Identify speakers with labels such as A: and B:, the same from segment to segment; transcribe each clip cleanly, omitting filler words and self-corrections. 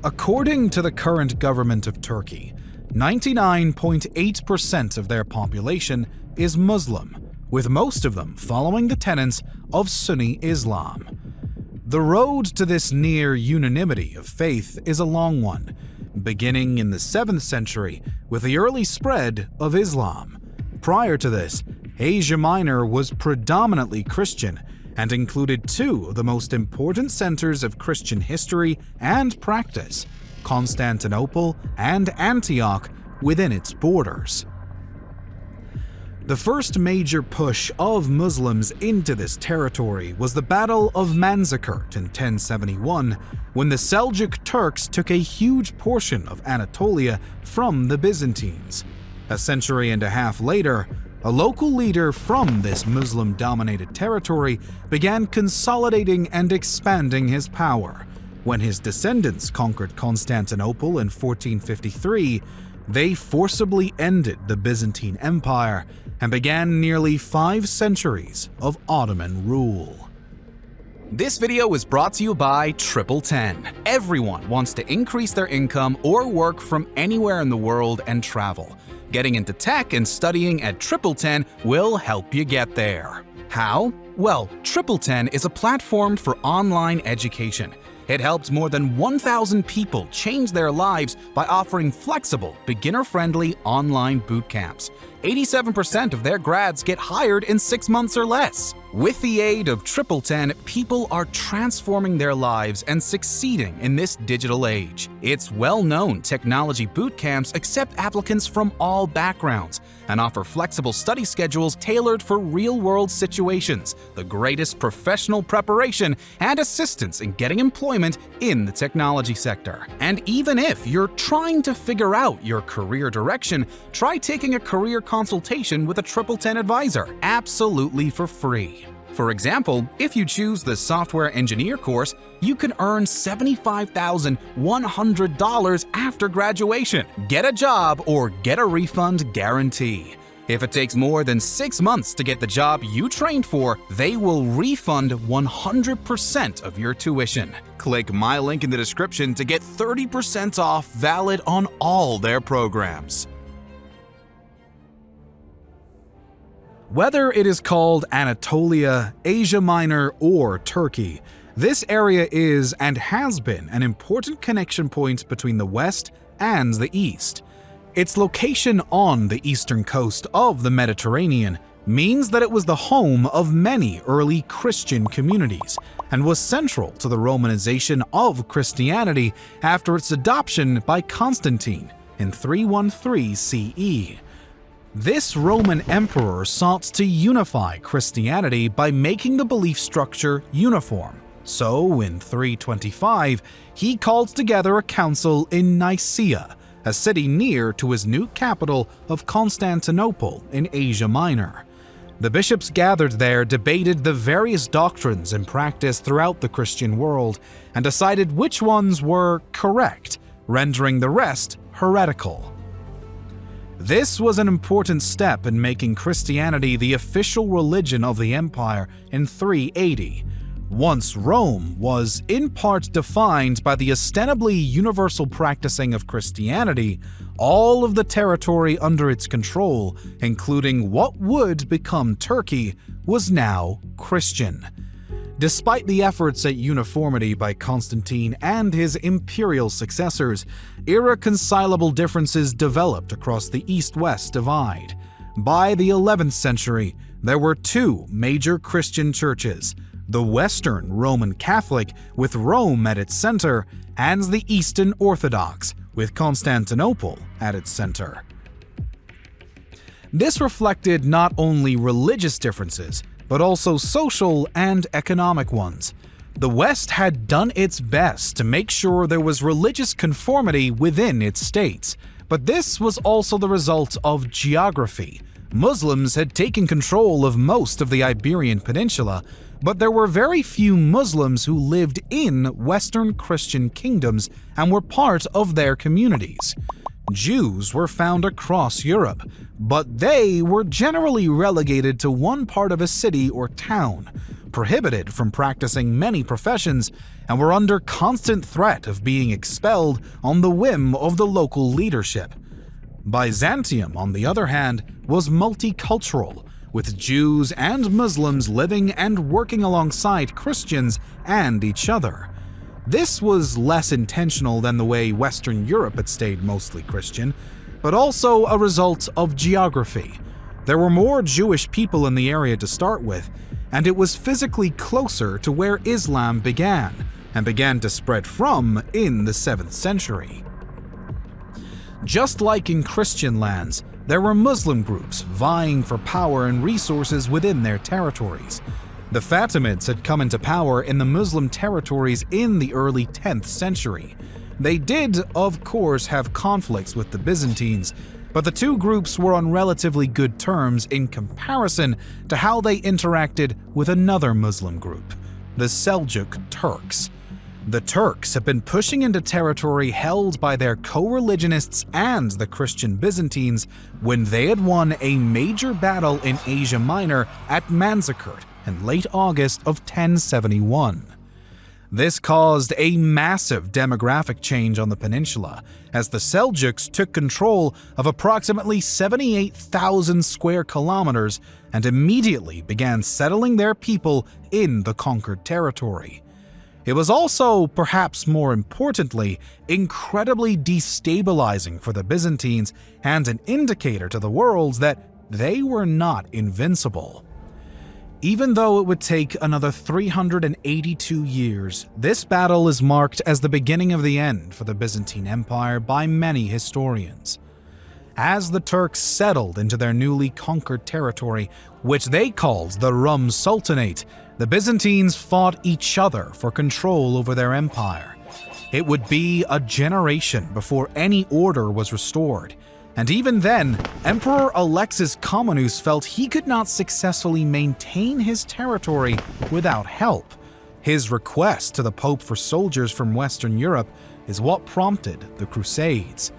A: According to the current government of Turkey, 99.8% of their population is Muslim, with most of them following the tenets of Sunni Islam. The road to this near unanimity of faith is a long one, beginning in the 7th century with the early spread of Islam. Prior to this, Asia Minor was predominantly Christian and included two of the most important centers of Christian history and practice, Constantinople and Antioch, within its borders. The first major push of Muslims into this territory was the Battle of Manzikert in 1071, when the Seljuk Turks took a huge portion of Anatolia from the Byzantines. A century and a half later, a local leader from this Muslim-dominated territory began consolidating and expanding his power. When his descendants conquered Constantinople in 1453, they forcibly ended the Byzantine Empire and began nearly 5 centuries of Ottoman rule.
B: This video is brought to you by TripleTen. Everyone wants to increase their income or work from anywhere in the world and travel. Getting into tech and studying at TripleTen will help you get there. How? Well, TripleTen is a platform for online education. It helps more than 1,000 people change their lives by offering flexible, beginner-friendly online boot camps. 87% of their grads get hired in 6 months or less. With the aid of TripleTen, people are transforming their lives and succeeding in this digital age. Its well-known technology boot camps accept applicants from all backgrounds and offer flexible study schedules tailored for real-world situations, the greatest professional preparation, and assistance in getting employment in the technology sector. And even if you're trying to figure out your career direction, try taking a career consultation with a TripleTen advisor, absolutely for free. For example, if you choose the software engineer course, you can earn $75,100 after graduation. Get a job or get a refund guarantee. If it takes more than 6 months to get the job you trained for, they will refund 100% of your tuition. Click my link in the description to get 30% off, valid on all their programs.
A: Whether it is called Anatolia, Asia Minor, or Turkey, this area is and has been an important connection point between the West and the East. Its location on the eastern coast of the Mediterranean means that it was the home of many early Christian communities and was central to the Romanization of Christianity after its adoption by Constantine in 313 CE. This Roman emperor sought to unify Christianity by making the belief structure uniform. So, in 325, he called together a council in Nicaea, a city near to his new capital of Constantinople in Asia Minor. The bishops gathered there debated the various doctrines in practice throughout the Christian world and decided which ones were correct, rendering the rest heretical. This was an important step in making Christianity the official religion of the empire in 380. Once Rome was in part defined by the ostensibly universal practicing of Christianity, all of the territory under its control, including what would become Turkey, was now Christian. Despite the efforts at uniformity by Constantine and his imperial successors, irreconcilable differences developed across the East-West divide. By the 11th century, there were 2 major Christian churches: the Western Roman Catholic, with Rome at its center, and the Eastern Orthodox, with Constantinople at its center. This reflected not only religious differences, but also social and economic ones. The West had done its best to make sure there was religious conformity within its states, but this was also the result of geography. Muslims had taken control of most of the Iberian Peninsula, but there were very few Muslims who lived in Western Christian kingdoms and were part of their communities. Jews were found across Europe, but they were generally relegated to one part of a city or town. prohibited from practicing many professions and were under constant threat of being expelled on the whim of the local leadership. Byzantium, on the other hand, was multicultural, with Jews and Muslims living and working alongside Christians and each other. This was less intentional than the way Western Europe had stayed mostly Christian, but also a result of geography. There were more Jewish people in the area to start with, and it was physically closer to where Islam began, and began to spread from in the 7th century. Just like in Christian lands, there were Muslim groups vying for power and resources within their territories. The Fatimids had come into power in the Muslim territories in the early 10th century. They did, of course, have conflicts with the Byzantines, but the two groups were on relatively good terms in comparison to how they interacted with another Muslim group, the Seljuk Turks. The Turks have been pushing into territory held by their co-religionists and the Christian Byzantines when they had won a major battle in Asia Minor at Manzikert in late August of 1071. This caused a massive demographic change on the peninsula, as the Seljuks took control of approximately 78,000 square kilometers and immediately began settling their people in the conquered territory. It was also, perhaps more importantly, incredibly destabilizing for the Byzantines and an indicator to the world that they were not invincible. Even though it would take another 382 years, this battle is marked as the beginning of the end for the Byzantine Empire by many historians. As the Turks settled into their newly conquered territory, which they called the Rum Sultanate, the Byzantines fought each other for control over their empire. It would be a generation before any order was restored, and even then, Emperor Alexis Comnenus felt he could not successfully maintain his territory without help. His request to the Pope for soldiers from Western Europe is what prompted the Crusades.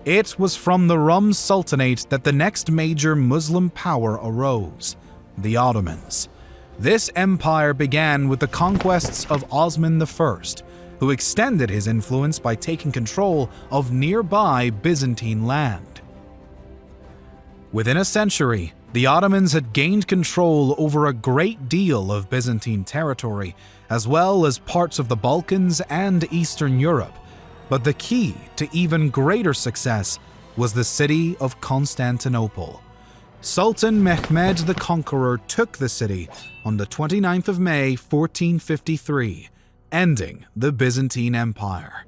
A: It was from the Rum Sultanate that the next major Muslim power arose, the Ottomans. This empire began with the conquests of Osman I, who extended his influence by taking control of nearby Byzantine land. Within a century, the Ottomans had gained control over a great deal of Byzantine territory, as well as parts of the Balkans and Eastern Europe, but the key to even greater success was the city of Constantinople. Sultan Mehmed the Conqueror took the city on the 29th of May 1453, ending the Byzantine Empire.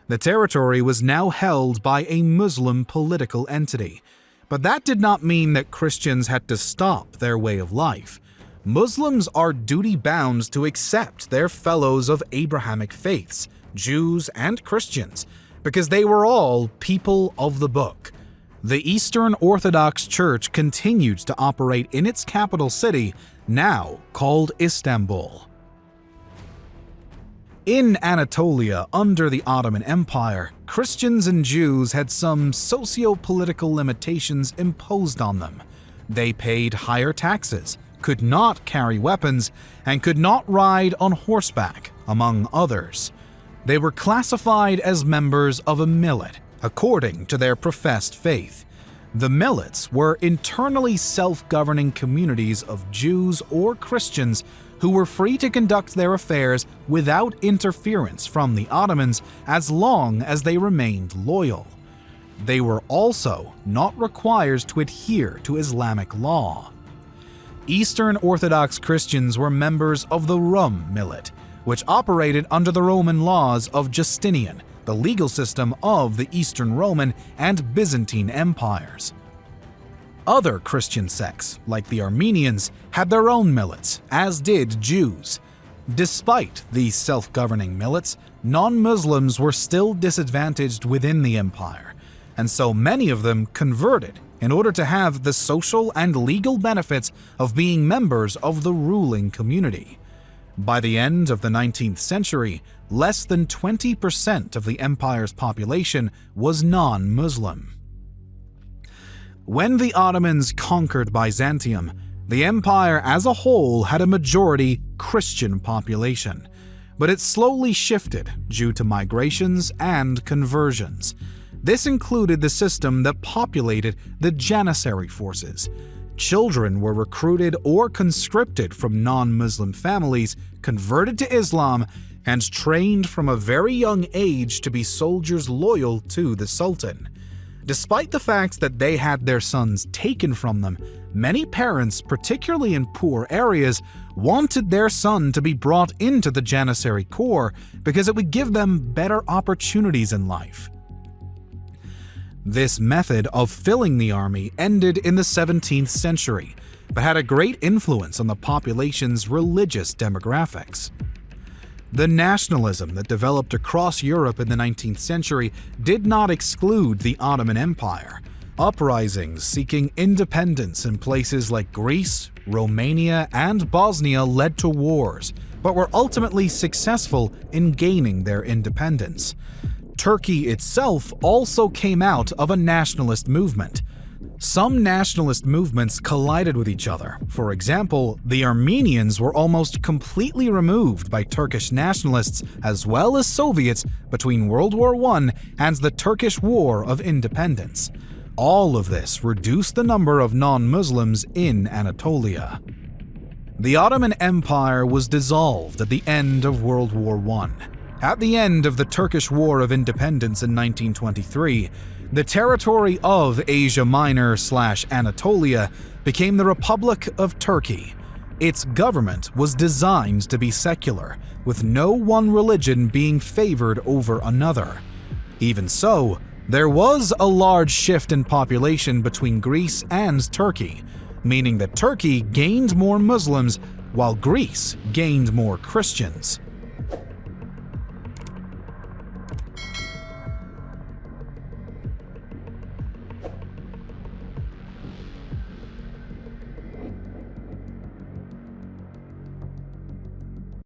A: The territory was now held by a Muslim political entity, but that did not mean that Christians had to stop their way of life. Muslims are duty-bound to accept their fellows of Abrahamic faiths, Jews and Christians, because they were all people of the book. The Eastern Orthodox Church continued to operate in its capital city, now called Istanbul. In Anatolia, under the Ottoman Empire, Christians and Jews had some socio-political limitations imposed on them. They paid higher taxes, could not carry weapons, and could not ride on horseback, among others. They were classified as members of a millet, according to their professed faith. The millets were internally self-governing communities of Jews or Christians who were free to conduct their affairs without interference from the Ottomans as long as they remained loyal. They were also not required to adhere to Islamic law. Eastern Orthodox Christians were members of the Rum millet, which operated under the Roman laws of Justinian, the legal system of the Eastern Roman and Byzantine empires. Other Christian sects, like the Armenians, had their own millets, as did Jews. Despite these self-governing millets, non-Muslims were still disadvantaged within the empire, and so many of them converted in order to have the social and legal benefits of being members of the ruling community. By the end of the 19th century, less than 20% of the empire's population was non-Muslim. When the Ottomans conquered Byzantium, The empire as a whole had a majority Christian population, but it slowly shifted due to migrations and conversions. This included the system that populated the Janissary forces. Children were recruited or conscripted from non-Muslim families, converted to Islam, and trained from a very young age to be soldiers loyal to the Sultan. Despite the fact that they had their sons taken from them, many parents, particularly in poor areas, wanted their son to be brought into the Janissary Corps because it would give them better opportunities in life. This method of filling the army ended in the 17th century, but had a great influence on the population's religious demographics. The nationalism that developed across Europe in the 19th century did not exclude the Ottoman Empire. Uprisings seeking independence in places like Greece, Romania, and Bosnia led to wars, but were ultimately successful in gaining their independence. Turkey itself also came out of a nationalist movement. Some nationalist movements collided with each other. For example, the Armenians were almost completely removed by Turkish nationalists as well as Soviets between World War I and the Turkish War of Independence. All of this reduced the number of non-Muslims in Anatolia. The Ottoman Empire was dissolved at the end of World War I. At the end of the Turkish War of Independence in 1923, the territory of Asia Minor/Anatolia became the Republic of Turkey. Its government was designed to be secular, with no one religion being favored over another. Even so, there was a large shift in population between Greece and Turkey, meaning that Turkey gained more Muslims while Greece gained more Christians.